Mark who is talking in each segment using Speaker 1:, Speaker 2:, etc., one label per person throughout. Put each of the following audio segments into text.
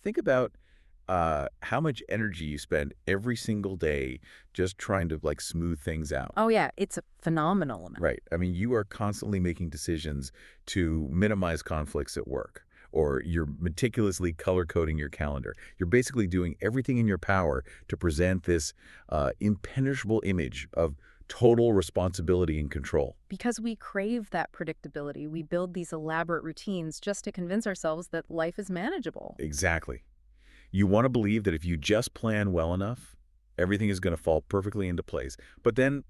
Speaker 1: Think about how much energy you spend every single day just trying to like smooth things out.
Speaker 2: Oh, yeah, it's a phenomenal amount.
Speaker 1: Right. I mean, you are constantly making decisions to minimize conflicts at work, or you're meticulously color coding your calendar. You're basically doing everything in your power to present this impenetrable image of total responsibility and control.
Speaker 2: Because we crave that predictability, we build these elaborate routines just to convince ourselves that life is manageable.
Speaker 1: Exactly. You want to believe that if you just plan well enough, everything is going to fall perfectly into place. But then,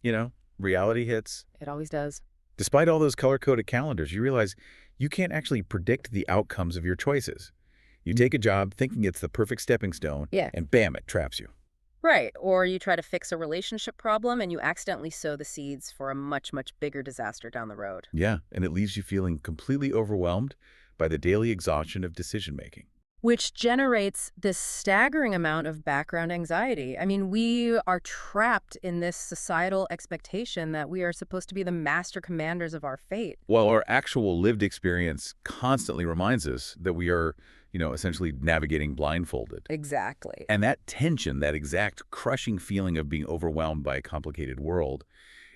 Speaker 1: you know, reality hits.
Speaker 2: It always does.
Speaker 1: Despite all those color-coded calendars, you realize you can't actually predict the outcomes of your choices. You take a job thinking it's the perfect stepping stone,
Speaker 2: Yeah.
Speaker 1: and bam, it traps you.
Speaker 2: Right. Or you try to fix a relationship problem and you accidentally sow the seeds for a much, much bigger disaster down the road.
Speaker 1: Yeah, and it leaves you feeling completely overwhelmed by the daily exhaustion of decision-making.
Speaker 2: Which generates this staggering amount of background anxiety. I mean, we are trapped in this societal expectation that we are supposed to be the master commanders of our fate.
Speaker 1: While our actual lived experience constantly reminds us that we are, essentially navigating blindfolded.
Speaker 2: Exactly.
Speaker 1: And that tension, that exact crushing feeling of being overwhelmed by a complicated world,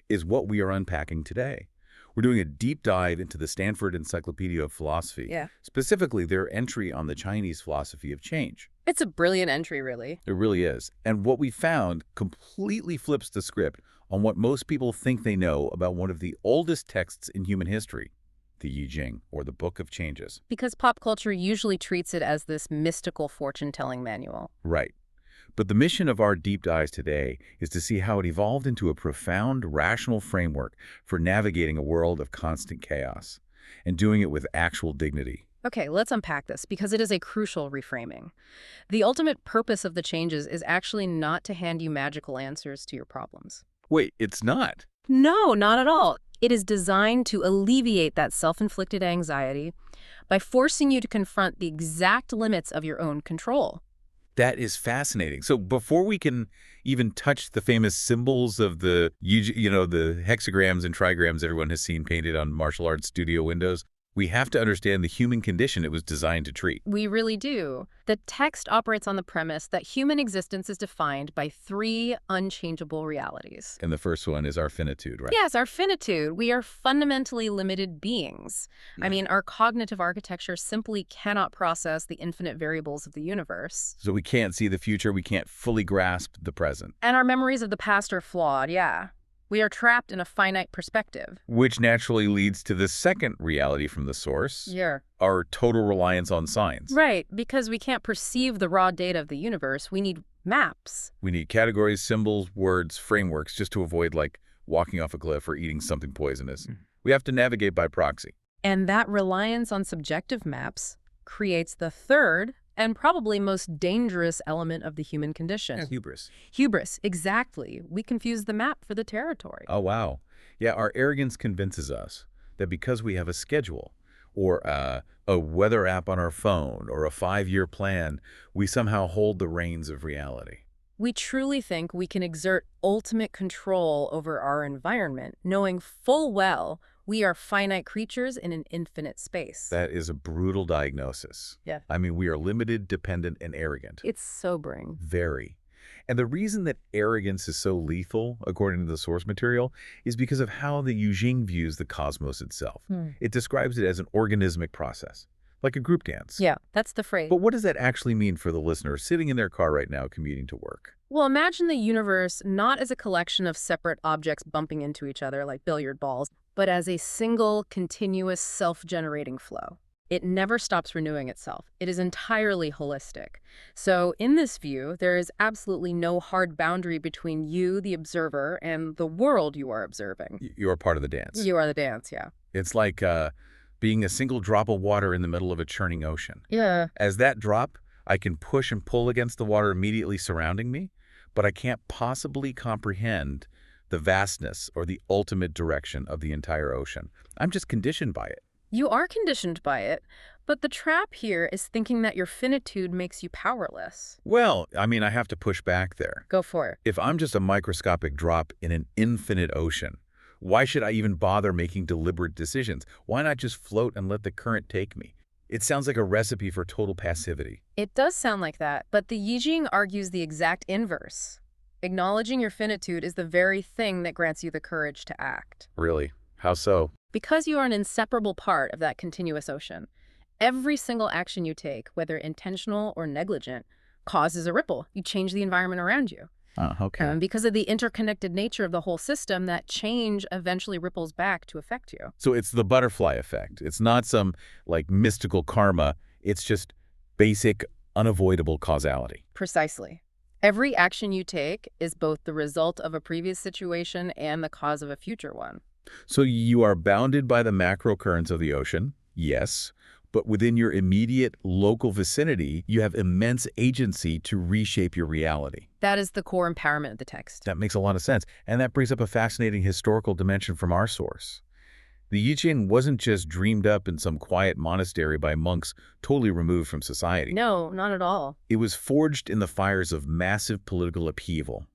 Speaker 1: is what we are unpacking today. We're doing a deep dive into the Stanford Encyclopedia of Philosophy,
Speaker 2: Yeah.
Speaker 1: specifically their entry on the Chinese philosophy of change.
Speaker 2: It's a brilliant entry, really.
Speaker 1: It really is. And what we found completely flips the script on what most people think they know about one of the oldest texts in human history, the Yijing, or the Book of Changes.
Speaker 2: Because pop culture usually treats it as this mystical fortune-telling manual.
Speaker 1: Right. But the mission of our deep dives today is to see how it evolved into a profound, rational framework for navigating a world of constant chaos and doing it with actual dignity.
Speaker 2: Okay, let's unpack this because it is a crucial reframing. The ultimate purpose of the changes is actually not to hand you magical answers to your problems.
Speaker 1: Wait, it's not.
Speaker 2: No, not at all. It is designed to alleviate that self-inflicted anxiety by forcing you to confront the exact limits of your own control.
Speaker 1: That is fascinating. So before we can even touch the famous symbols of the hexagrams and trigrams everyone has seen painted on martial arts studio windows, we have to understand the human condition it was designed to treat.
Speaker 2: We really do. The text operates on the premise that human existence is defined by three unchangeable realities.
Speaker 1: And the first one is our finitude, right?
Speaker 2: Yes, our finitude. We are fundamentally limited beings. I mean, our cognitive architecture simply cannot process the infinite variables of the universe.
Speaker 1: So we can't see the future, we can't fully grasp the present.
Speaker 2: And our memories of the past are flawed, yeah. We are trapped in a finite perspective.
Speaker 1: Which naturally leads to the second reality from the source,
Speaker 2: Yeah.
Speaker 1: our total reliance on signs.
Speaker 2: Right, because we can't perceive the raw data of the universe, we need maps.
Speaker 1: We need categories, symbols, words, frameworks, just to avoid, like, walking off a cliff or eating something poisonous. We have to navigate by proxy.
Speaker 2: And that reliance on subjective maps creates the third and probably most dangerous element of the human condition.
Speaker 1: Hubris.
Speaker 2: Hubris, exactly. We confuse the map for the territory.
Speaker 1: Oh, wow. Yeah, our arrogance convinces us that because we have a schedule or a weather app on our phone or a 5-year plan, we somehow hold the reins of reality.
Speaker 2: We truly think we can exert ultimate control over our environment, knowing full well we are finite creatures in an infinite space.
Speaker 1: That is a brutal diagnosis.
Speaker 2: Yeah.
Speaker 1: I mean, we are limited, dependent, and arrogant.
Speaker 2: It's sobering.
Speaker 1: Very. And the reason that arrogance is so lethal, according to the source material, is because of how the Yijing views the cosmos itself. It describes it as an organismic process, like a group dance.
Speaker 2: Yeah, that's the phrase.
Speaker 1: But what does that actually mean for the listener sitting in their car right now commuting to work?
Speaker 2: Well, imagine the universe not as a collection of separate objects bumping into each other like billiard balls, but as a single, continuous, self-generating flow. It never stops renewing itself. It is entirely holistic. So in this view, there is absolutely no hard boundary between you, the observer, and the world you are observing.
Speaker 1: You are part of the dance.
Speaker 2: You are the dance, yeah.
Speaker 1: It's like being a single drop of water in the middle of a churning ocean.
Speaker 2: Yeah.
Speaker 1: As that drop, I can push and pull against the water immediately surrounding me, but I can't possibly comprehend the vastness or the ultimate direction of the entire ocean. I'm just conditioned by it.
Speaker 2: You are conditioned by it, but the trap here is thinking that your finitude makes you powerless.
Speaker 1: Well, I mean, I have to push back there.
Speaker 2: Go for it.
Speaker 1: If I'm just a microscopic drop in an infinite ocean, why should I even bother making deliberate decisions? Why not just float and let the current take me? It sounds like a recipe for total passivity.
Speaker 2: It does sound like that, but the Yijing argues the exact inverse. Acknowledging your finitude is the very thing that grants you the courage to act.
Speaker 1: Really? How so?
Speaker 2: Because you are an inseparable part of that continuous ocean, every single action you take, whether intentional or negligent, causes a ripple. You change the environment around you.
Speaker 1: Okay.
Speaker 2: Because of the interconnected nature of the whole system, that change eventually ripples back to affect you.
Speaker 1: So it's the butterfly effect. It's not some, like, mystical karma. It's just basic, unavoidable causality.
Speaker 2: Precisely. Every action you take is both the result of a previous situation and the cause of a future one.
Speaker 1: So you are bounded by the macro currents of the ocean, yes, but within your immediate local vicinity, you have immense agency to reshape your reality.
Speaker 2: That is the core empowerment of the text.
Speaker 1: That makes a lot of sense, and that brings up a fascinating historical dimension from our source. The Yijing wasn't just dreamed up in some quiet monastery by monks totally removed from society.
Speaker 2: No, not at all.
Speaker 1: It was forged in the fires of massive political upheaval.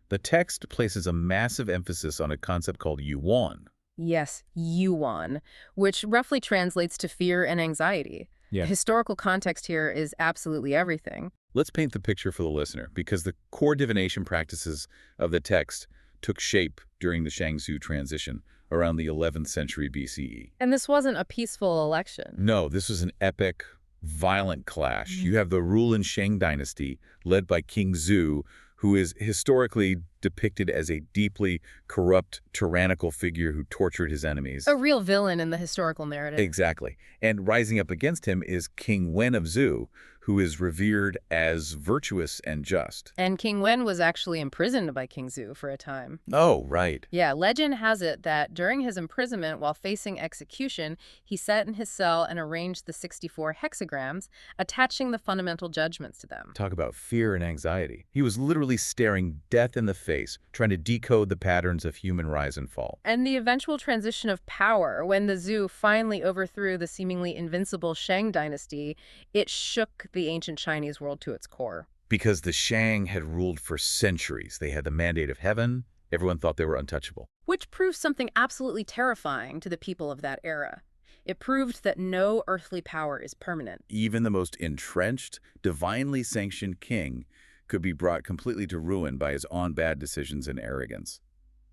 Speaker 1: The text places a massive emphasis on a concept called yuan.
Speaker 2: Yes, yuan, which roughly translates to fear and anxiety.
Speaker 1: Yeah.
Speaker 2: The historical context here is absolutely everything.
Speaker 1: Let's paint the picture for the listener, because the core divination practices of the text took shape during the Shang-Xu transition around the 11th century BCE.
Speaker 2: And this wasn't a peaceful election.
Speaker 1: No, this was an epic, violent clash. You have the ruling Shang dynasty, led by King Zhu, who is historically depicted as a deeply corrupt, tyrannical figure who tortured his enemies.
Speaker 2: A real villain in the historical narrative.
Speaker 1: Exactly. And rising up against him is King Wen of Zhu, who is revered as virtuous and just.
Speaker 2: And King Wen was actually imprisoned by King Zhu for a time.
Speaker 1: Oh, right.
Speaker 2: Yeah, legend has it that during his imprisonment while facing execution, he sat in his cell and arranged the 64 hexagrams, attaching the fundamental judgments to them.
Speaker 1: Talk about fear and anxiety. He was literally staring death in the face, trying to decode the patterns of human rise and fall.
Speaker 2: And the eventual transition of power, when the Zhu finally overthrew the seemingly invincible Shang dynasty, it shook the ancient Chinese world to its core.
Speaker 1: Because the Shang had ruled for centuries. They had the mandate of heaven. Everyone thought they were untouchable.
Speaker 2: Which proved something absolutely terrifying to the people of that era. It proved that no earthly power is permanent.
Speaker 1: Even the most entrenched, divinely sanctioned king could be brought completely to ruin by his own bad decisions and arrogance.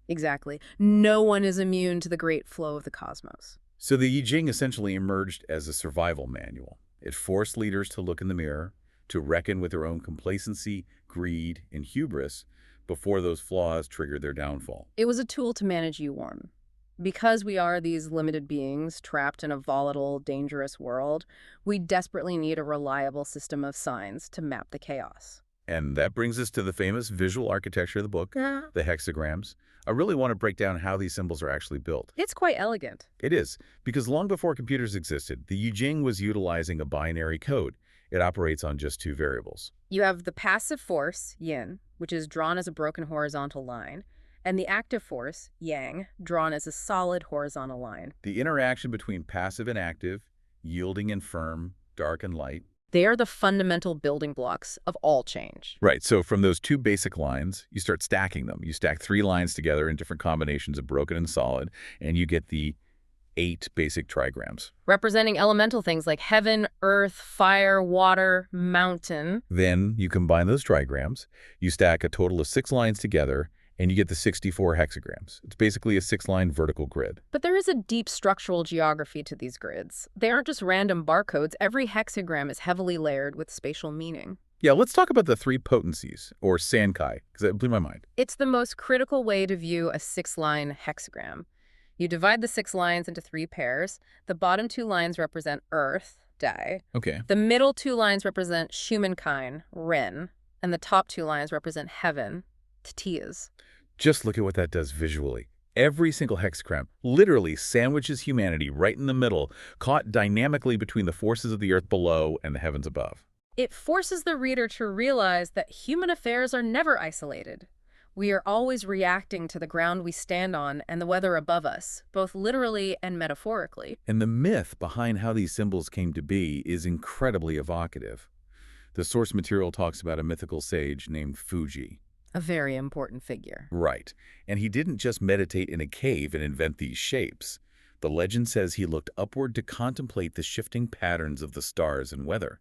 Speaker 2: Exactly. No one is immune to the great flow of the cosmos.
Speaker 1: So the Yijing essentially emerged as a survival manual. It forced leaders to look in the mirror, to reckon with their own complacency, greed, and hubris before those flaws triggered their downfall.
Speaker 2: It was a tool to manage yuan. Because we are these limited beings trapped in a volatile, dangerous world, we desperately need a reliable system of signs to map the chaos.
Speaker 1: And that brings us to the famous visual architecture of the book, the hexagrams. I really want to break down how these symbols are actually built.
Speaker 2: It's quite elegant.
Speaker 1: It is, because long before computers existed, the Yijing was utilizing a binary code. It operates on just two variables.
Speaker 2: You have the passive force, yin, which is drawn as a broken horizontal line, and the active force, yang, drawn as a solid horizontal line.
Speaker 1: The interaction between passive and active, yielding and firm, dark and light.
Speaker 2: They are the fundamental building blocks of all change.
Speaker 1: Right, so from those two basic lines, you start stacking them. You stack 3 lines together in different combinations of broken and solid, and you get the 8 basic trigrams.
Speaker 2: Representing elemental things like heaven, earth, fire, water, mountain.
Speaker 1: Then you combine those trigrams, you stack a total of 6 lines together, and you get the 64 hexagrams. It's basically a 6-line vertical grid.
Speaker 2: But there is a deep structural geography to these grids. They aren't just random barcodes. Every hexagram is heavily layered with spatial meaning.
Speaker 1: Yeah, let's talk about the 3 potencies, or sankai, because that blew my mind.
Speaker 2: It's the most critical way to view a 6-line hexagram. You divide the 6 lines into 3 pairs. The bottom 2 lines represent earth, dai.
Speaker 1: Okay.
Speaker 2: The middle 2 lines represent humankind, ren. And the top 2 lines represent heaven, tatias.
Speaker 1: Just look at what that does visually. Every single hexagram literally sandwiches humanity right in the middle, caught dynamically between the forces of the earth below and the heavens above.
Speaker 2: It forces the reader to realize that human affairs are never isolated. We are always reacting to the ground we stand on and the weather above us, both literally and metaphorically.
Speaker 1: And the myth behind how these symbols came to be is incredibly evocative. The source material talks about a mythical sage named Fuji.
Speaker 2: A very important figure.
Speaker 1: Right. And he didn't just meditate in a cave and invent these shapes. The legend says he looked upward to contemplate the shifting patterns of the stars and weather.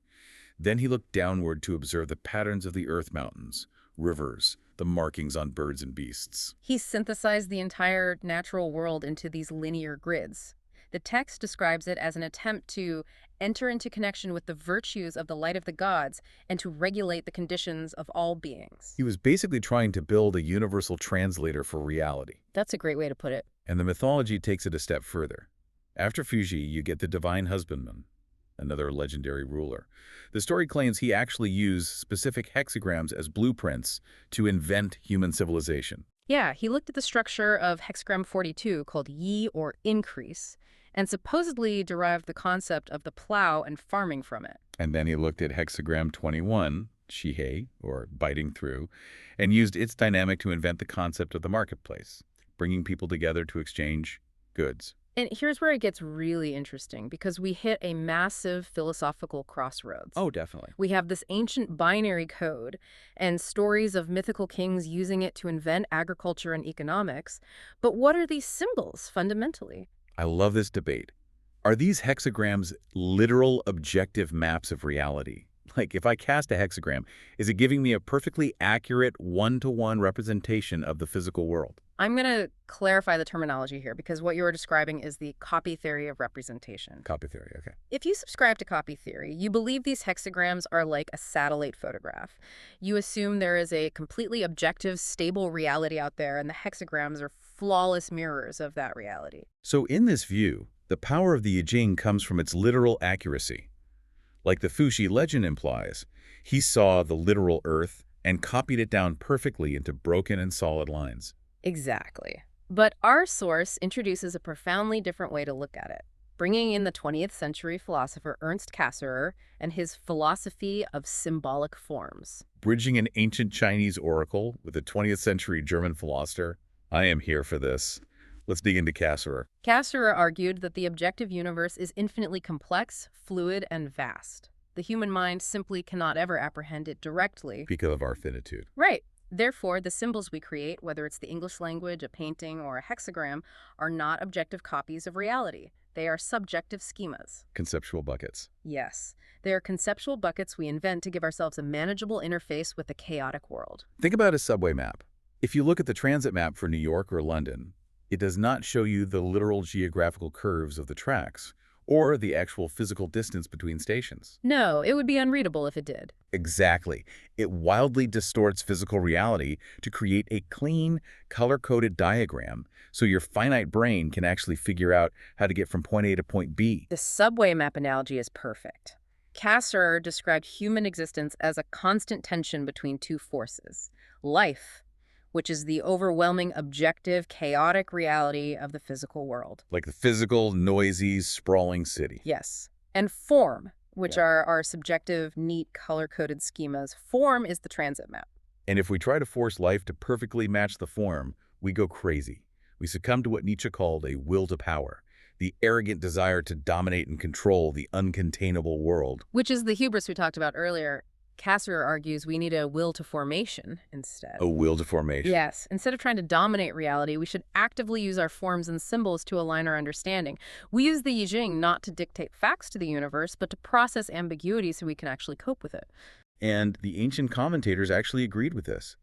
Speaker 1: Then he looked downward to observe the patterns of the earth mountains, rivers, the markings on birds and beasts.
Speaker 2: He synthesized the entire natural world into these linear grids. The text describes it as an attempt to enter into connection with the virtues of the light of the gods and to regulate the conditions of all beings.
Speaker 1: He was basically trying to build a universal translator for reality.
Speaker 2: That's a great way to put it.
Speaker 1: And the mythology takes it a step further. After Fuji, you get the divine husbandman, another legendary ruler. The story claims he actually used specific hexagrams as blueprints to invent human civilization.
Speaker 2: Yeah, he looked at the structure of hexagram 42 called Yi or increase and supposedly derived the concept of the plow and farming from it.
Speaker 1: And then he looked at hexagram 21, Shihei, or biting through, and used its dynamic to invent the concept of the marketplace, bringing people together to exchange goods.
Speaker 2: And here's where it gets really interesting, because we hit a massive philosophical crossroads.
Speaker 1: Oh, definitely.
Speaker 2: We have this ancient binary code and stories of mythical kings using it to invent agriculture and economics. But what are these symbols, fundamentally?
Speaker 1: I love this debate. Are these hexagrams literal objective maps of reality? Like, if I cast a hexagram, is it giving me a perfectly accurate one-to-one representation of the physical world?
Speaker 2: I'm going to clarify the terminology here, because what you're describing is the copy theory of representation.
Speaker 1: Copy theory, okay.
Speaker 2: If you subscribe to copy theory, you believe these hexagrams are like a satellite photograph. You assume there is a completely objective, stable reality out there, and the hexagrams are flawless mirrors of that reality.
Speaker 1: So in this view, the power of the Yijing comes from its literal accuracy. Like the Fuxi legend implies, he saw the literal earth and copied it down perfectly into broken and solid lines.
Speaker 2: Exactly. But our source introduces a profoundly different way to look at it, bringing in the 20th century philosopher Ernst Cassirer and his philosophy of symbolic forms.
Speaker 1: Bridging an ancient Chinese oracle with a 20th century German philosopher, I am here for this. Let's dig into Cassirer.
Speaker 2: Cassirer argued that the objective universe is infinitely complex, fluid, and vast. The human mind simply cannot ever apprehend it directly.
Speaker 1: Because of our finitude.
Speaker 2: Right. Therefore, the symbols we create, whether it's the English language, a painting, or a hexagram, are not objective copies of reality. They are subjective schemas.
Speaker 1: Conceptual buckets.
Speaker 2: Yes. They are conceptual buckets we invent to give ourselves a manageable interface with the chaotic world.
Speaker 1: Think about a subway map. If you look at the transit map for New York or London, it does not show you the literal geographical curves of the tracks or the actual physical distance between stations.
Speaker 2: No, it would be unreadable if it did.
Speaker 1: Exactly. It wildly distorts physical reality to create a clean, color-coded diagram so your finite brain can actually figure out how to get from point A to point B.
Speaker 2: The subway map analogy is perfect. Cassirer described human existence as a constant tension between two forces: life, which is the overwhelming, objective, chaotic reality of the physical world.
Speaker 1: Like the physical, noisy, sprawling city.
Speaker 2: Yes. And form, which are our subjective, neat, color-coded schemas. Form is the transit map.
Speaker 1: And if we try to force life to perfectly match the form, we go crazy. We succumb to what Nietzsche called a will to power, the arrogant desire to dominate and control the uncontainable world.
Speaker 2: Which is the hubris we talked about earlier. Cassirer argues we need a will to formation instead.
Speaker 1: A will to formation.
Speaker 2: Yes. Instead of trying to dominate reality, we should actively use our forms and symbols to align our understanding. We use the Yijing not to dictate facts to the universe, but to process ambiguity so we can actually cope with it.
Speaker 1: And the ancient commentators actually agreed with this.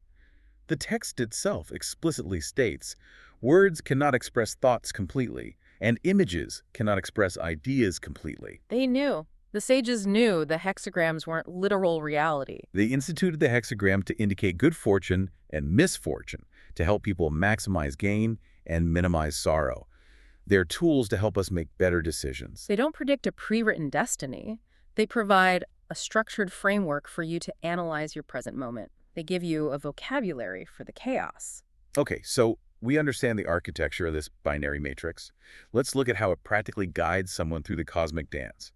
Speaker 1: The text itself explicitly states, words cannot express thoughts completely, and images cannot express ideas completely.
Speaker 2: They knew. The sages knew the hexagrams weren't literal reality.
Speaker 1: They instituted the hexagram to indicate good fortune and misfortune, to help people maximize gain and minimize sorrow. They're tools to help us make better decisions.
Speaker 2: They don't predict a pre-written destiny. They provide a structured framework for you to analyze your present moment. They give you a vocabulary for the chaos.
Speaker 1: Okay, so we understand the architecture of this binary matrix. Let's look at how it practically guides someone through the cosmic dance.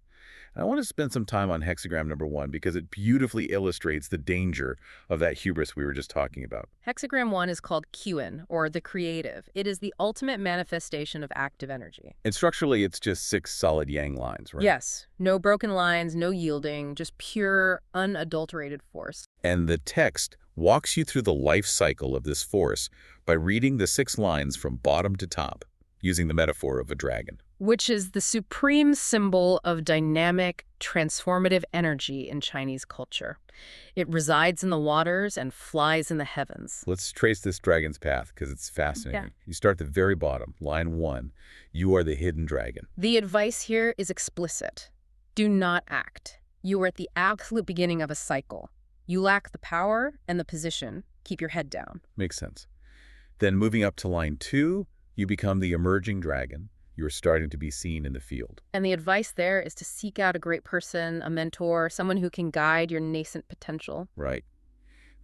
Speaker 1: I want to spend some time on hexagram number 1 because it beautifully illustrates the danger of that hubris we were just talking about.
Speaker 2: Hexagram 1 is called Qin, or the creative. It is the ultimate manifestation of active energy.
Speaker 1: And structurally, it's just 6 solid yang lines, right?
Speaker 2: Yes. No broken lines, no yielding, just pure, unadulterated force.
Speaker 1: And the text walks you through the life cycle of this force by reading the 6 lines from bottom to top, using the metaphor of a dragon.
Speaker 2: which is the supreme symbol of dynamic, transformative energy in Chinese culture. It resides in the waters and flies in the heavens.
Speaker 1: Let's trace this dragon's path because it's fascinating. You start at the very bottom, line 1. You are the hidden dragon.
Speaker 2: The advice here is explicit. Do not act. You are at the absolute beginning of a cycle. You lack the power and the position. Keep your head down.
Speaker 1: Makes sense. Then moving up to line 2, you become the emerging dragon. You're starting to be seen in the field.
Speaker 2: And the advice there is to seek out a great person, a mentor, someone who can guide your nascent potential.
Speaker 1: Right.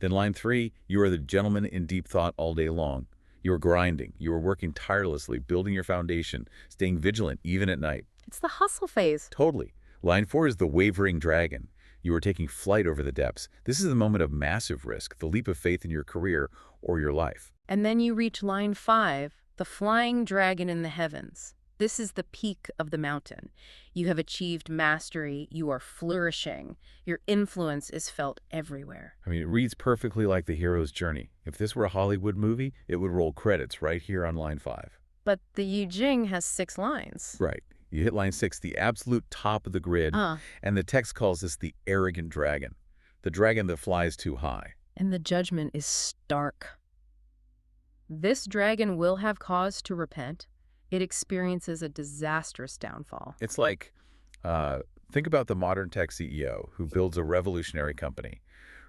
Speaker 1: Then line 3, you are the gentleman in deep thought all day long. You are grinding. You are working tirelessly, building your foundation, staying vigilant even at night.
Speaker 2: It's the hustle phase.
Speaker 1: Totally. Line 4 is the wavering dragon. You are taking flight over the depths. This is the moment of massive risk, the leap of faith in your career or your life.
Speaker 2: And then you reach line 5, the flying dragon in the heavens. This is the peak of the mountain. You have achieved mastery. You are flourishing. Your influence is felt everywhere.
Speaker 1: I mean, it reads perfectly like the hero's journey. If this were a Hollywood movie, it would roll credits right here on line 5.
Speaker 2: But the Yijing has 6 lines.
Speaker 1: Right. You hit line 6, the absolute top of the grid, and the text calls this the arrogant dragon, the dragon that flies too high.
Speaker 2: And the judgment is stark. This dragon will have cause to repent. It experiences a disastrous downfall.
Speaker 1: It's like, think about the modern tech CEO who builds a revolutionary company,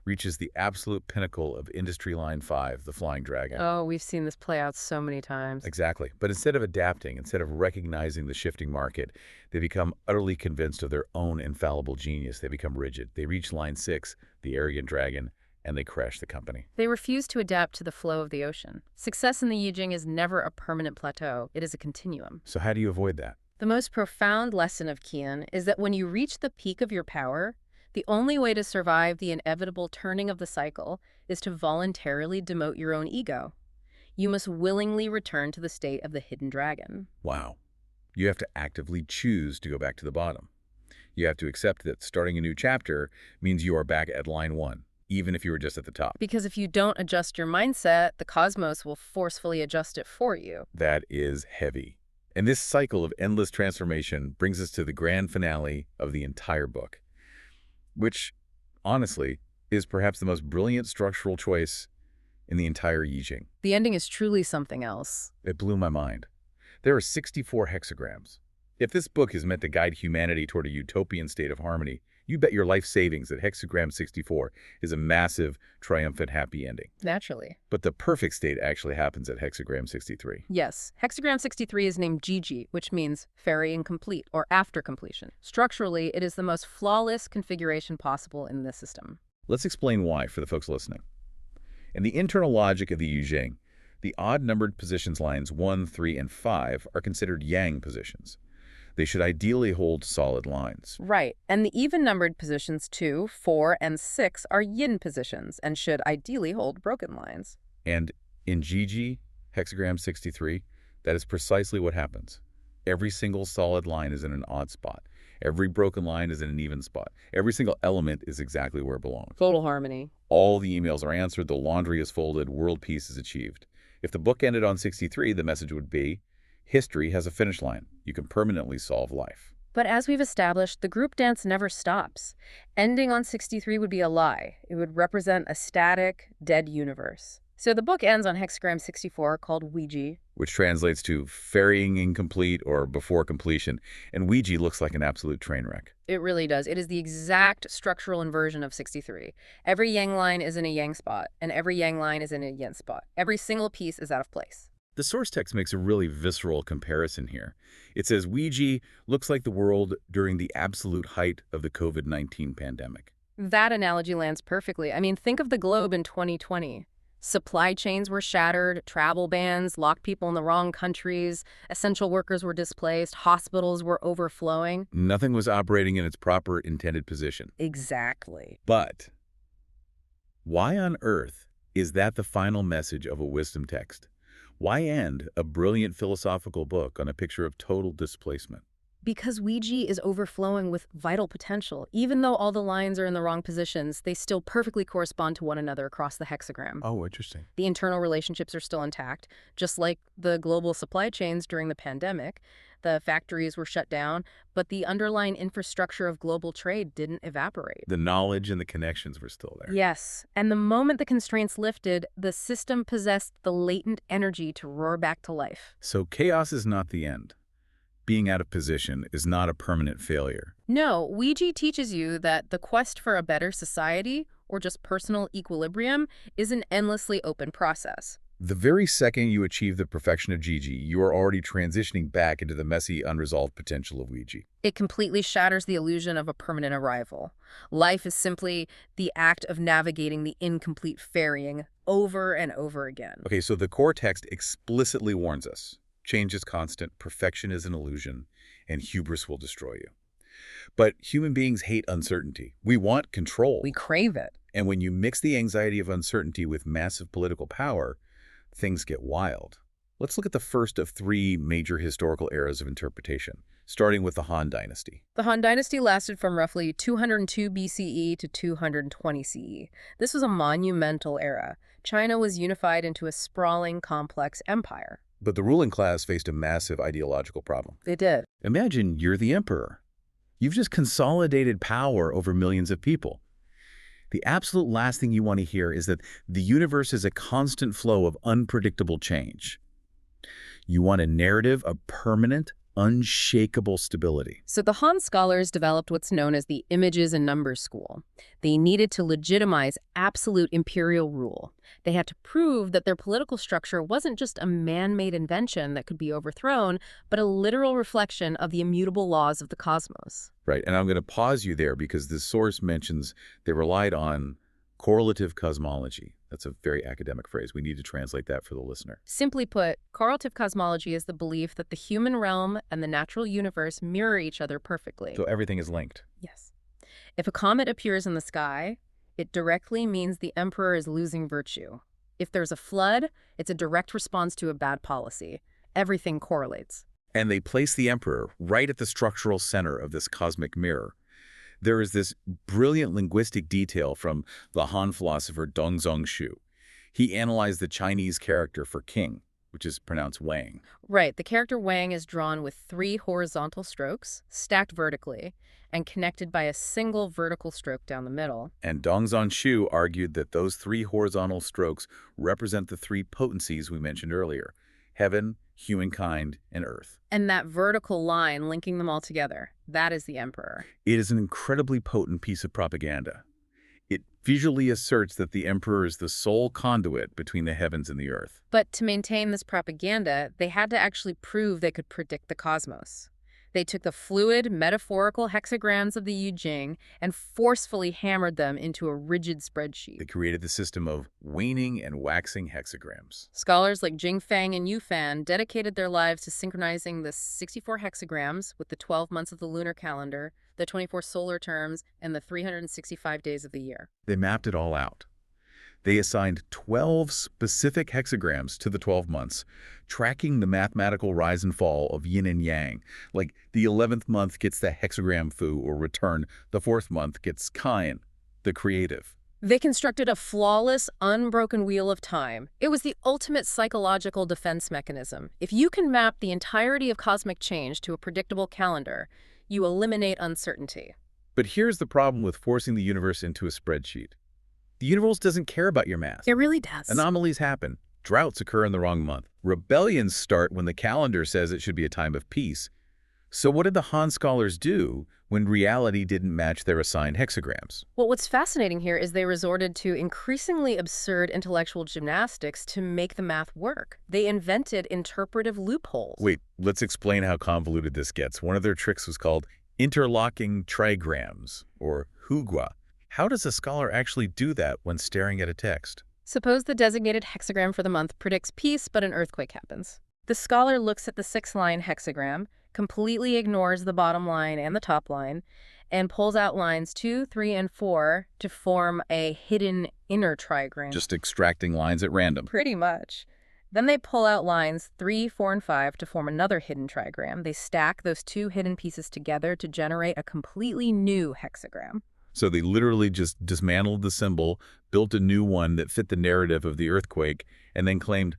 Speaker 1: reaches the absolute pinnacle of industry line 5, the flying dragon.
Speaker 2: Oh, we've seen this play out so many times.
Speaker 1: Exactly. But instead of adapting, instead of recognizing the shifting market, they become utterly convinced of their own infallible genius. They become rigid. They reach line 6, the arrogant dragon, and they crash the company.
Speaker 2: They refuse to adapt to the flow of the ocean. Success in the Yijing is never a permanent plateau. It is a continuum.
Speaker 1: So how do you avoid that?
Speaker 2: The most profound lesson of Qian is that when you reach the peak of your power, the only way to survive the inevitable turning of the cycle is to voluntarily demote your own ego. You must willingly return to the state of the hidden dragon.
Speaker 1: Wow. You have to actively choose to go back to the bottom. You have to accept that starting a new chapter means you are back at line 1. Even if you were just at the top.
Speaker 2: Because if you don't adjust your mindset, the cosmos will forcefully adjust it for you.
Speaker 1: That is heavy. And this cycle of endless transformation brings us to the grand finale of the entire book, which, honestly, is perhaps the most brilliant structural choice in the entire Yijing.
Speaker 2: The ending is truly something else.
Speaker 1: It blew my mind. There are 64 hexagrams. If this book is meant to guide humanity toward a utopian state of harmony, you bet your life savings that hexagram 64 is a massive, triumphant, happy ending.
Speaker 2: Naturally.
Speaker 1: But the perfect state actually happens at hexagram 63.
Speaker 2: Yes. Hexagram 63 is named Yijing, which means very incomplete or after completion. Structurally, it is the most flawless configuration possible in this system.
Speaker 1: Let's explain why for the folks listening. In the internal logic of the Yijing, the odd-numbered positions lines 1, 3, and 5 are considered yang positions. They should ideally hold solid lines.
Speaker 2: Right. And the even-numbered positions 2, 4, and 6 are yin positions and should ideally hold broken lines.
Speaker 1: And in Yijing, hexagram 63, that is precisely what happens. Every single solid line is in an odd spot. Every broken line is in an even spot. Every single element is exactly where it belongs.
Speaker 2: Total harmony.
Speaker 1: All the emails are answered, the laundry is folded, world peace is achieved. If the book ended on 63, the message would be, history has a finish line. You can permanently solve life.
Speaker 2: But as we've established, the group dance never stops. Ending on 63 would be a lie. It would represent a static, dead universe. So the book ends on hexagram 64 called Yijing,
Speaker 1: which translates to ferrying incomplete or before completion. And Yijing looks like an absolute train wreck.
Speaker 2: It really does. It is the exact structural inversion of 63. Every yang line is in a yang spot, and every yang line is in a yin spot. Every single piece is out of place.
Speaker 1: The source text makes a really visceral comparison here. It says Yijing looks like the world during the absolute height of the COVID-19 pandemic.
Speaker 2: That analogy lands perfectly. I mean, think of the globe in 2020. Supply chains were shattered, travel bans locked people in the wrong countries, essential workers were displaced, hospitals were overflowing.
Speaker 1: Nothing was operating in its proper intended position.
Speaker 2: Exactly.
Speaker 1: But why on earth is that the final message of a wisdom text? Why end a brilliant philosophical book on a picture of total displacement?
Speaker 2: Because Ouija is overflowing with vital potential. Even though all the lines are in the wrong positions, they still perfectly correspond to one another across the hexagram.
Speaker 1: Oh, interesting.
Speaker 2: The internal relationships are still intact, just like the global supply chains during the pandemic. The factories were shut down, but the underlying infrastructure of global trade didn't evaporate.
Speaker 1: The knowledge and the connections were still there.
Speaker 2: Yes, and the moment the constraints lifted, the system possessed the latent energy to roar back to life.
Speaker 1: So chaos is not the end. Being out of position is not a permanent failure.
Speaker 2: No, Ouija teaches you that the quest for a better society, or just personal equilibrium, is an endlessly open process.
Speaker 1: The very second you achieve the perfection of Gigi, you are already transitioning back into the messy, unresolved potential of Ouija.
Speaker 2: It completely shatters the illusion of a permanent arrival. Life is simply the act of navigating the incomplete ferrying over and over again.
Speaker 1: Okay, so the core text explicitly warns us. Change is constant, perfection is an illusion, and hubris will destroy you. But human beings hate uncertainty. We want control.
Speaker 2: We crave it.
Speaker 1: And when you mix the anxiety of uncertainty with massive political power, things get wild. Let's look at the first of three major historical eras of interpretation, starting with the Han Dynasty.
Speaker 2: The Han Dynasty lasted from roughly 202 BCE to 220 CE. This was a monumental era. China was unified into a sprawling, complex empire.
Speaker 1: But the ruling class faced a massive ideological problem.
Speaker 2: They did.
Speaker 1: Imagine you're the emperor. You've just consolidated power over millions of people. The absolute last thing you want to hear is that the universe is a constant flow of unpredictable change. You want a narrative of permanent, unshakable stability.
Speaker 2: So the Han scholars developed what's known as the images and numbers school. They needed to legitimize absolute imperial rule. They had to prove that their political structure wasn't just a man-made invention that could be overthrown, but a literal reflection of the immutable laws of the cosmos.
Speaker 1: Right, and I'm going to pause you there because this source mentions they relied on correlative cosmology. That's a very academic phrase. We need to translate that for the listener.
Speaker 2: Simply put, correlative cosmology is the belief that the human realm and the natural universe mirror each other perfectly.
Speaker 1: So everything is linked.
Speaker 2: Yes. If a comet appears in the sky, it directly means the emperor is losing virtue. If there's a flood, it's a direct response to a bad policy. Everything correlates.
Speaker 1: And they place the emperor right at the structural center of this cosmic mirror. There is this brilliant linguistic detail from the Han philosopher Dong Zhongshu. He analyzed the Chinese character for king, which is pronounced Wang.
Speaker 2: Right. The character Wang is drawn with 3 horizontal strokes, stacked vertically, and connected by a single vertical stroke down the middle.
Speaker 1: And Dong Zhongshu argued that those 3 horizontal strokes represent the 3 potencies we mentioned earlier: heaven, humankind, and earth.
Speaker 2: And that vertical line linking them all together, that is the emperor.
Speaker 1: It is an incredibly potent piece of propaganda. It visually asserts that the emperor is the sole conduit between the heavens and the earth.
Speaker 2: But to maintain this propaganda, they had to actually prove they could predict the cosmos. They took the fluid, metaphorical hexagrams of the Yijing and forcefully hammered them into a rigid spreadsheet.
Speaker 1: They created the system of waning and waxing hexagrams.
Speaker 2: Scholars like Jing Fang and Yu Fan dedicated their lives to synchronizing the 64 hexagrams with the 12 months of the lunar calendar, the 24 solar terms, and the 365 days of the year.
Speaker 1: They mapped it all out. They assigned 12 specific hexagrams to the 12 months, tracking the mathematical rise and fall of yin and yang. Like the 11th month gets the hexagram fu or return, the 4th month gets Kain, the creative.
Speaker 2: They constructed a flawless, unbroken wheel of time. It was the ultimate psychological defense mechanism. If you can map the entirety of cosmic change to a predictable calendar, you eliminate uncertainty.
Speaker 1: But here's the problem with forcing the universe into a spreadsheet. The universe doesn't care about your math.
Speaker 2: It really does.
Speaker 1: Anomalies happen. Droughts occur in the wrong month. Rebellions start when the calendar says it should be a time of peace. So what did the Han scholars do when reality didn't match their assigned hexagrams?
Speaker 2: Well, what's fascinating here is they resorted to increasingly absurd intellectual gymnastics to make the math work. They invented interpretive loopholes.
Speaker 1: Wait, let's explain how convoluted this gets. One of their tricks was called interlocking trigrams, or hugua. How does a scholar actually do that when staring at a text?
Speaker 2: Suppose the designated hexagram for the month predicts peace, but an earthquake happens. The scholar looks at the 6-line hexagram, completely ignores the bottom line and the top line, and pulls out lines 2, 3, and 4 to form a hidden inner trigram.
Speaker 1: Just extracting lines at random.
Speaker 2: Pretty much. Then they pull out lines 3, 4, and 5 to form another hidden trigram. They stack those two hidden pieces together to generate a completely new hexagram.
Speaker 1: So they literally just dismantled the symbol, built a new one that fit the narrative of the earthquake, and then claimed,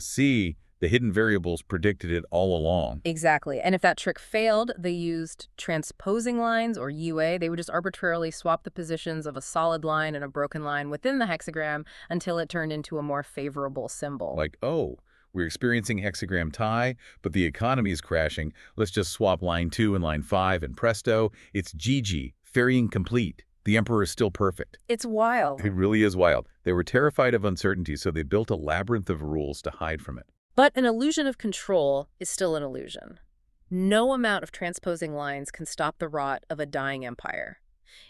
Speaker 1: see, the hidden variables predicted it all along.
Speaker 2: Exactly. And if that trick failed, they used transposing lines, or UA. They would just arbitrarily swap the positions of a solid line and a broken line within the hexagram until it turned into a more favorable symbol.
Speaker 1: Like, oh, we're experiencing hexagram tie, but the economy is crashing. Let's just swap line 2 and line 5, and presto, it's GG, ferrying complete. The emperor is still perfect.
Speaker 2: It's wild.
Speaker 1: It really is wild. They were terrified of uncertainty, so they built a labyrinth of rules to hide from it.
Speaker 2: But an illusion of control is still an illusion. No amount of transposing lines can stop the rot of a dying empire.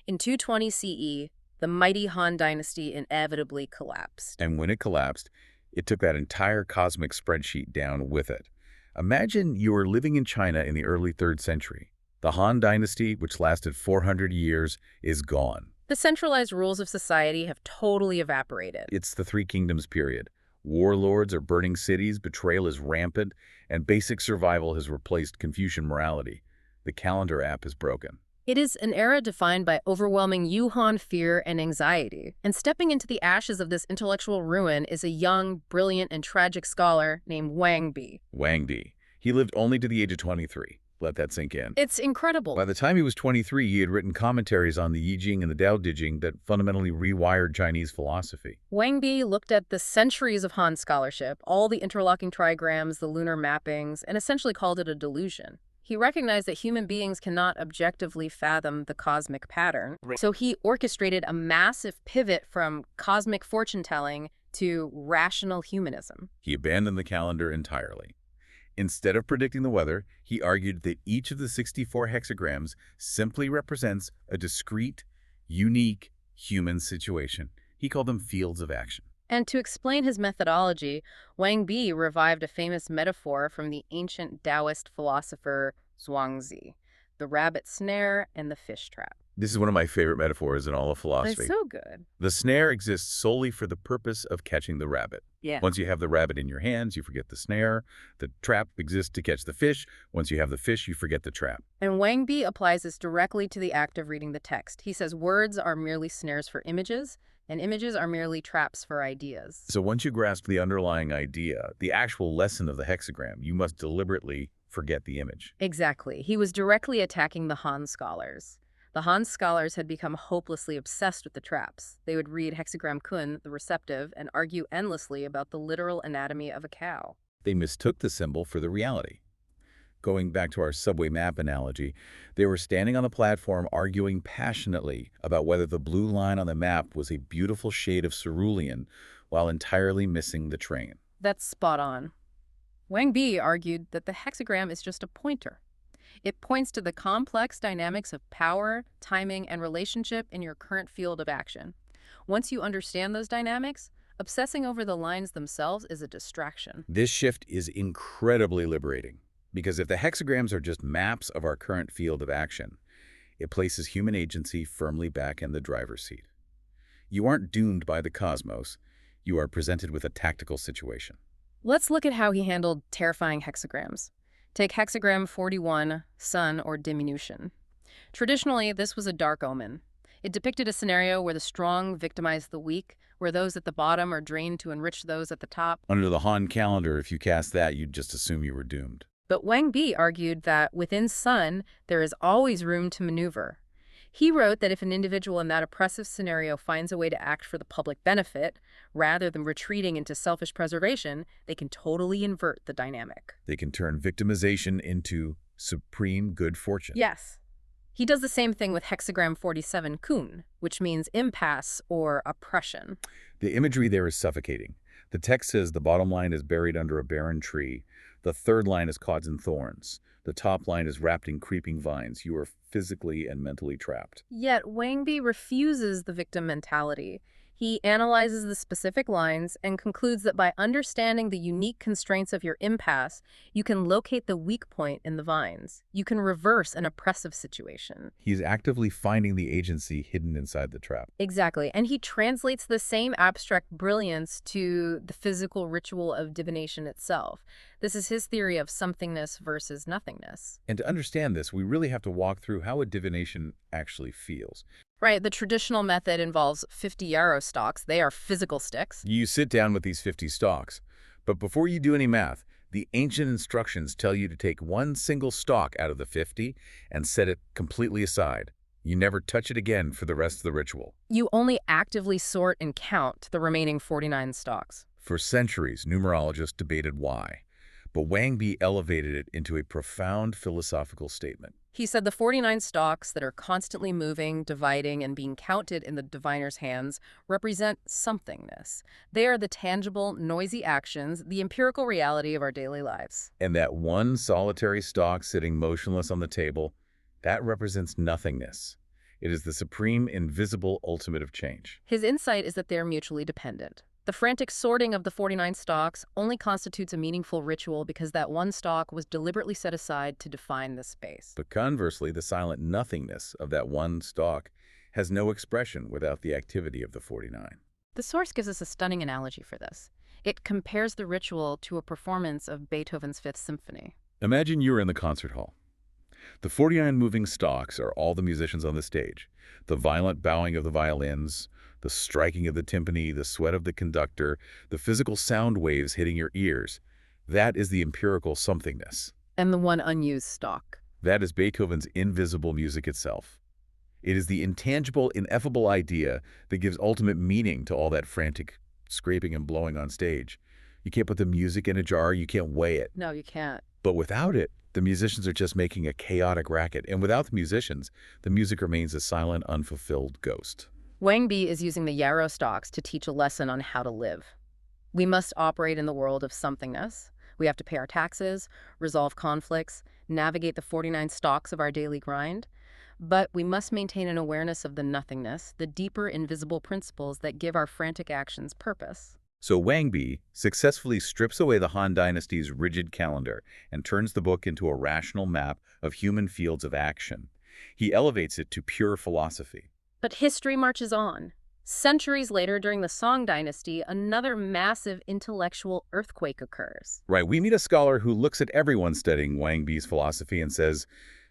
Speaker 2: In 220 CE, the mighty Han dynasty inevitably collapsed.
Speaker 1: And when it collapsed, it took that entire cosmic spreadsheet down with it. Imagine you were living in China in the early 3rd century. The Han dynasty, which lasted 400 years, is gone.
Speaker 2: The centralized rules of society have totally evaporated.
Speaker 1: It's the Three Kingdoms period. Warlords are burning cities, betrayal is rampant, and basic survival has replaced Confucian morality. The calendar app is broken.
Speaker 2: It is an era defined by overwhelming Yuhan fear and anxiety. And stepping into the ashes of this intellectual ruin is a young, brilliant, and tragic scholar named Wang Bi.
Speaker 1: Wang Bi. He lived only to the age of 23. Let that sink in.
Speaker 2: It's incredible.
Speaker 1: By the time he was 23, he had written commentaries on the Yijing and the Dao that fundamentally rewired Chinese philosophy.
Speaker 2: Wang Bi looked at the centuries of Han scholarship, all the interlocking trigrams, the lunar mappings, and essentially called it a delusion. He recognized that human beings cannot objectively fathom the cosmic pattern, so he orchestrated a massive pivot from cosmic fortune-telling to rational humanism.
Speaker 1: He abandoned the calendar entirely. Instead of predicting the weather, he argued that each of the 64 hexagrams simply represents a discrete, unique human situation. He called them fields of action.
Speaker 2: And to explain his methodology, Wang Bi revived a famous metaphor from the ancient Taoist philosopher Zhuangzi, the rabbit snare and the fish trap.
Speaker 1: This is one of my favorite metaphors in all of philosophy.
Speaker 2: It's so good.
Speaker 1: The snare exists solely for the purpose of catching the rabbit.
Speaker 2: Yeah.
Speaker 1: Once you have the rabbit in your hands, you forget the snare. The trap exists to catch the fish. Once you have the fish, you forget the trap.
Speaker 2: And Wang Bi applies this directly to the act of reading the text. He says words are merely snares for images, and images are merely traps for ideas.
Speaker 1: So once you grasp the underlying idea, the actual lesson of the hexagram, you must deliberately forget the image.
Speaker 2: Exactly. He was directly attacking the Han scholars. The Han scholars had become hopelessly obsessed with the traps. They would read hexagram kun, the receptive, and argue endlessly about the literal anatomy of a cow.
Speaker 1: They mistook the symbol for the reality. Going back to our subway map analogy, they were standing on the platform arguing passionately about whether the blue line on the map was a beautiful shade of cerulean while entirely missing the train.
Speaker 2: That's spot on. Wang Bi argued that the hexagram is just a pointer. It points to the complex dynamics of power, timing, and relationship in your current field of action. Once you understand those dynamics, obsessing over the lines themselves is a distraction.
Speaker 1: This shift is incredibly liberating, because if the hexagrams are just maps of our current field of action, it places human agency firmly back in the driver's seat. You aren't doomed by the cosmos. You are presented with a tactical situation.
Speaker 2: Let's look at how he handled terrifying hexagrams. Take hexagram 41, sun or diminution. Traditionally, this was a dark omen. It depicted a scenario where the strong victimize the weak, where those at the bottom are drained to enrich those at the top.
Speaker 1: Under the Han calendar, if you cast that, you'd just assume you were doomed.
Speaker 2: But Wang Bi argued that within sun, there is always room to maneuver. He wrote that if an individual in that oppressive scenario finds a way to act for the public benefit, rather than retreating into selfish preservation, they can totally invert the dynamic.
Speaker 1: They can turn victimization into supreme good fortune.
Speaker 2: Yes. He does the same thing with hexagram 47 kun, which means impasse or oppression.
Speaker 1: The imagery there is suffocating. The text says the bottom line is buried under a barren tree. The third line is caught in thorns. The top line is wrapped in creeping vines. You are physically and mentally trapped.
Speaker 2: Yet Wang Bi refuses the victim mentality. He analyzes the specific lines and concludes that by understanding the unique constraints of your impasse, you can locate the weak point in the vines. You can reverse an oppressive situation.
Speaker 1: He's actively finding the agency hidden inside the trap.
Speaker 2: Exactly. And he translates the same abstract brilliance to the physical ritual of divination itself. This is his theory of somethingness versus nothingness.
Speaker 1: And to understand this, we really have to walk through how a divination actually feels.
Speaker 2: Right, the traditional method involves 50 yarrow stalks. They are physical sticks.
Speaker 1: You sit down with these 50 stalks, but before you do any math, the ancient instructions tell you to take one single stalk out of the 50 and set it completely aside. You never touch it again for the rest of the ritual.
Speaker 2: You only actively sort and count the remaining 49 stalks.
Speaker 1: For centuries, numerologists debated why, but Wang Bi elevated it into a profound philosophical statement.
Speaker 2: He said the 49 stalks that are constantly moving, dividing, and being counted in the diviner's hands represent somethingness. They are the tangible, noisy actions, the empirical reality of our daily lives.
Speaker 1: And that one solitary stalk sitting motionless on the table, that represents nothingness. It is the supreme, invisible ultimate of change.
Speaker 2: His insight is that they are mutually dependent. The frantic sorting of the 49 stalks only constitutes a meaningful ritual because that one stalk was deliberately set aside to define this space.
Speaker 1: But conversely, the silent nothingness of that one stalk has no expression without the activity of the 49.
Speaker 2: The source gives us a stunning analogy for this. It compares the ritual to a performance of Beethoven's Fifth Symphony.
Speaker 1: Imagine you're in the concert hall. The 49 moving stalks are all the musicians on the stage. The violent bowing of the violins, the striking of the timpani, the sweat of the conductor, the physical sound waves hitting your ears. That is the empirical somethingness.
Speaker 2: And the one unused stalk.
Speaker 1: That is Beethoven's invisible music itself. It is the intangible, ineffable idea that gives ultimate meaning to all that frantic scraping and blowing on stage. You can't put the music in a jar, you can't weigh it.
Speaker 2: No, you can't.
Speaker 1: But without it, the musicians are just making a chaotic racket. And without the musicians, the music remains a silent, unfulfilled ghost.
Speaker 2: Wang Bi is using the yarrow stalks to teach a lesson on how to live. We must operate in the world of somethingness. We have to pay our taxes, resolve conflicts, navigate the 49 stalks of our daily grind. But we must maintain an awareness of the nothingness, the deeper invisible principles that give our frantic actions purpose.
Speaker 1: So Wang Bi successfully strips away the Han Dynasty's rigid calendar and turns the book into a rational map of human fields of action. He elevates it to pure philosophy.
Speaker 2: But history marches on. Centuries later, during the Song Dynasty, another massive intellectual earthquake occurs.
Speaker 1: Right, we meet a scholar who looks at everyone studying Wang Bi's philosophy and says,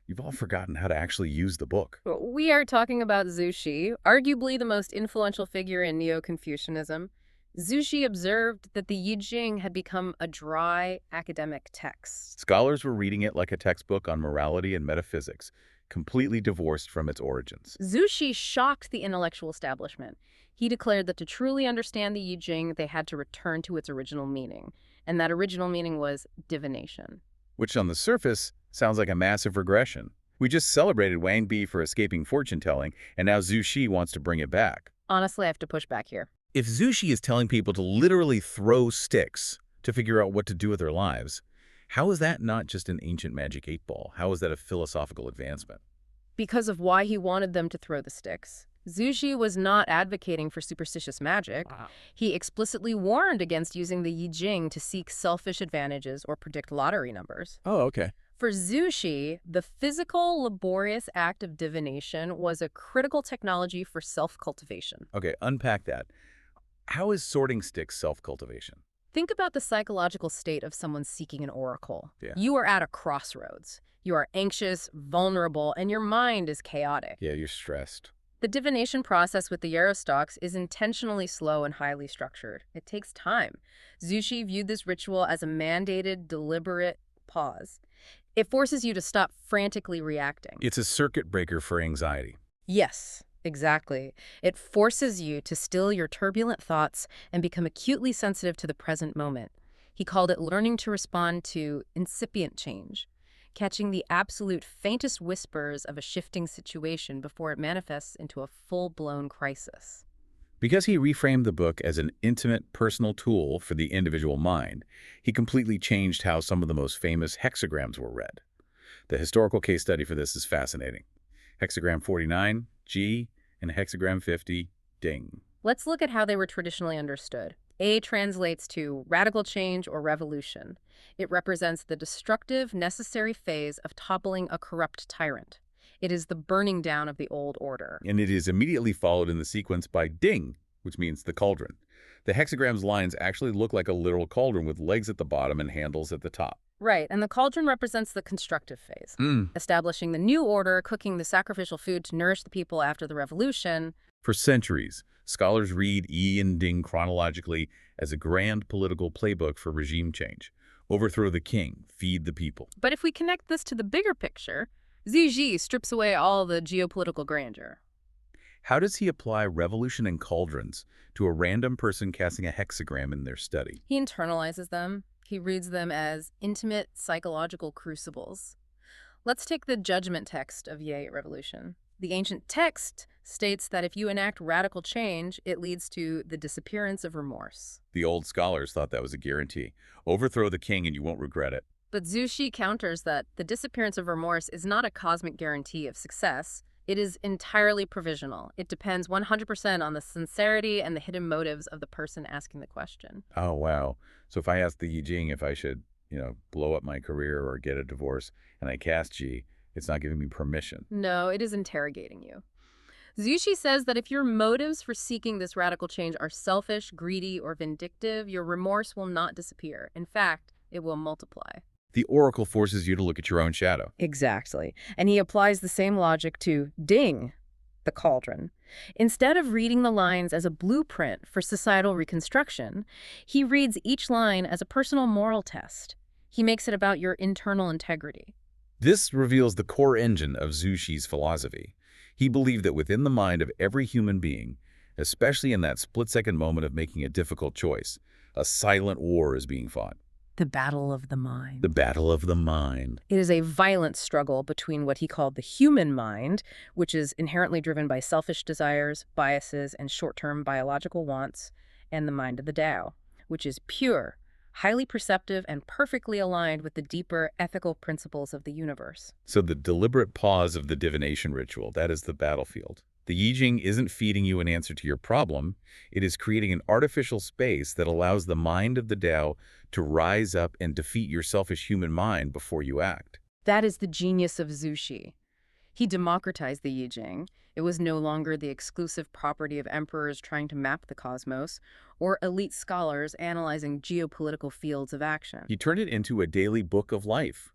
Speaker 1: "You've all forgotten how to actually use the book."
Speaker 2: We are talking about Zhu Xi, arguably the most influential figure in Neo-Confucianism. Zhu Xi observed that the Yijing had become a dry academic text.
Speaker 1: Scholars were reading it like a textbook on morality and metaphysics, completely divorced from its origins.
Speaker 2: Zhu Xi shocked the intellectual establishment. He declared that to truly understand the Yijing, they had to return to its original meaning. And that original meaning was divination.
Speaker 1: Which on the surface sounds like a massive regression. We just celebrated Wang Bi for escaping fortune-telling, and now Zhu Xi wants to bring it back.
Speaker 2: Honestly, I have to push back here.
Speaker 1: If Zhu Xi is telling people to literally throw sticks to figure out what to do with their lives, how is that not just an ancient magic 8-ball? How is that a philosophical advancement?
Speaker 2: Because of why he wanted them to throw the sticks. Zhu Xi was not advocating for superstitious magic.
Speaker 1: Wow.
Speaker 2: He explicitly warned against using the Yijing to seek selfish advantages or predict lottery numbers.
Speaker 1: Oh, okay.
Speaker 2: For Zhu Xi, the physical, laborious act of divination was a critical technology for self-cultivation.
Speaker 1: Okay, unpack that. How is sorting sticks self-cultivation?
Speaker 2: Think about the psychological state of someone seeking an oracle.
Speaker 1: Yeah.
Speaker 2: You are at a crossroads. You are anxious, vulnerable, and your mind is chaotic.
Speaker 1: Yeah, you're stressed.
Speaker 2: The divination process with the yarrow stalks is intentionally slow and highly structured. It takes time. Zhu Xi viewed this ritual as a mandated, deliberate pause. It forces you to stop frantically reacting.
Speaker 1: It's a circuit breaker for anxiety.
Speaker 2: Yes, exactly. It forces you to still your turbulent thoughts and become acutely sensitive to the present moment. He called it learning to respond to incipient change, catching the absolute faintest whispers of a shifting situation before it manifests into a full-blown crisis.
Speaker 1: Because he reframed the book as an intimate, personal tool for the individual mind, he completely changed how some of the most famous hexagrams were read. The historical case study for this is fascinating. Hexagram 49, G, and hexagram 50, Ding.
Speaker 2: Let's look at how they were traditionally understood. A translates to radical change or revolution. It represents the destructive, necessary phase of toppling a corrupt tyrant. It is the burning down of the old order.
Speaker 1: And it is immediately followed in the sequence by ding, which means the cauldron. The hexagram's lines actually look like a literal cauldron with legs at the bottom and handles at the top.
Speaker 2: Right, and the cauldron represents the constructive phase, establishing the new order, cooking the sacrificial food to nourish the people after the revolution.
Speaker 1: For centuries, scholars read Yi and Ding chronologically as a grand political playbook for regime change. Overthrow the king, feed the people.
Speaker 2: But if we connect this to the bigger picture, Yijing strips away all the geopolitical grandeur.
Speaker 1: How does he apply revolution and cauldrons to a random person casting a hexagram in their study?
Speaker 2: He internalizes them. He reads them as intimate psychological crucibles. Let's take the judgment text of Ye Revolution. The ancient text states that if you enact radical change, it leads to the disappearance of remorse.
Speaker 1: The old scholars thought that was a guarantee. Overthrow the king and you won't regret it.
Speaker 2: But Zhu Xi counters that the disappearance of remorse is not a cosmic guarantee of success. It is entirely provisional. It depends 100% on the sincerity and the hidden motives of the person asking the question.
Speaker 1: Oh, wow. So if I ask the Yijing if I should, blow up my career or get a divorce, and I cast Ji, it's not giving me permission.
Speaker 2: No, it is interrogating you. Zhu Xi says that if your motives for seeking this radical change are selfish, greedy, or vindictive, your remorse will not disappear. In fact, it will multiply.
Speaker 1: The oracle forces you to look at your own shadow.
Speaker 2: Exactly. And he applies the same logic to Ding, the cauldron. Instead of reading the lines as a blueprint for societal reconstruction, he reads each line as a personal moral test. He makes it about your internal integrity.
Speaker 1: This reveals the core engine of Zhu Xi's philosophy. He believed that within the mind of every human being, especially in that split-second moment of making a difficult choice, a silent war is being fought.
Speaker 2: The battle of the mind.
Speaker 1: The battle of the mind.
Speaker 2: It is a violent struggle between what he called the human mind, which is inherently driven by selfish desires, biases, and short-term biological wants, and the mind of the Tao, which is pure, highly perceptive, and perfectly aligned with the deeper ethical principles of the universe.
Speaker 1: So the deliberate pause of the divination ritual, that is the battlefield. The Yijing isn't feeding you an answer to your problem. It is creating an artificial space that allows the mind of the Tao to rise up and defeat your selfish human mind before you act.
Speaker 2: That is the genius of Zhu Xi. He democratized the Yijing. It was no longer the exclusive property of emperors trying to map the cosmos, or elite scholars analyzing geopolitical fields of action.
Speaker 1: He turned it into a daily book of life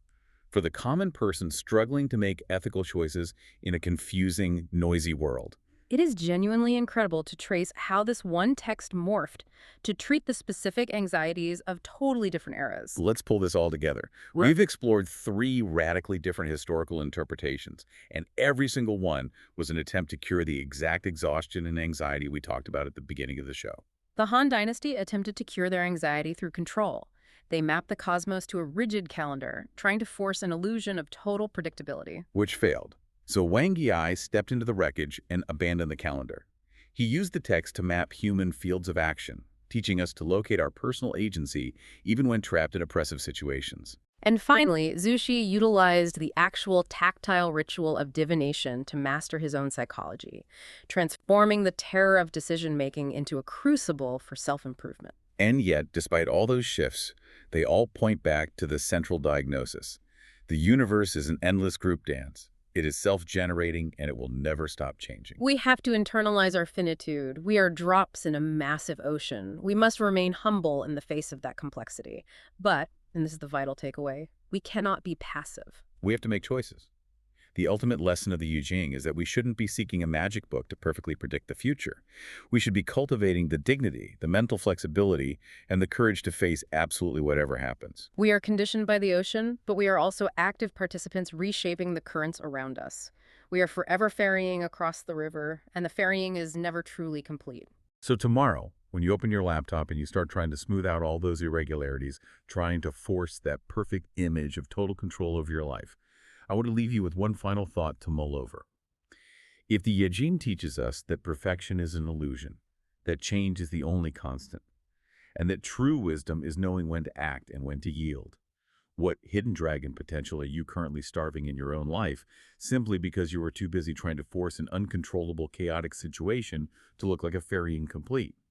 Speaker 1: for the common person struggling to make ethical choices in a confusing, noisy world.
Speaker 2: It is genuinely incredible to trace how this one text morphed to treat the specific anxieties of totally different eras.
Speaker 1: Let's pull this all together. We've explored 3 radically different historical interpretations, and every single one was an attempt to cure the exact exhaustion and anxiety we talked about at the beginning of the show.
Speaker 2: The Han Dynasty attempted to cure their anxiety through control. They mapped the cosmos to a rigid calendar, trying to force an illusion of total predictability.
Speaker 1: Which failed. So Wang Yi stepped into the wreckage and abandoned the calendar. He used the text to map human fields of action, teaching us to locate our personal agency even when trapped in oppressive situations.
Speaker 2: And finally, Zhu Xi utilized the actual tactile ritual of divination to master his own psychology, transforming the terror of decision-making into a crucible for self-improvement.
Speaker 1: And yet, despite all those shifts, they all point back to the central diagnosis. The universe is an endless group dance. It is self-generating, and it will never stop changing.
Speaker 2: We have to internalize our finitude. We are drops in a massive ocean. We must remain humble in the face of that complexity. But, and this is the vital takeaway, we cannot be passive.
Speaker 1: We have to make choices. The ultimate lesson of the Yijing is that we shouldn't be seeking a magic book to perfectly predict the future. We should be cultivating the dignity, the mental flexibility, and the courage to face absolutely whatever happens.
Speaker 2: We are conditioned by the ocean, but we are also active participants reshaping the currents around us. We are forever ferrying across the river, and the ferrying is never truly complete.
Speaker 1: So tomorrow, when you open your laptop and you start trying to smooth out all those irregularities, trying to force that perfect image of total control over your life, I want to leave you with one final thought to mull over. If the Yijing teaches us that perfection is an illusion, that change is the only constant, and that true wisdom is knowing when to act and when to yield, What hidden dragon potential are you currently starving in your own life simply because you were too busy trying to force an uncontrollable, chaotic situation to look like a fairy incomplete?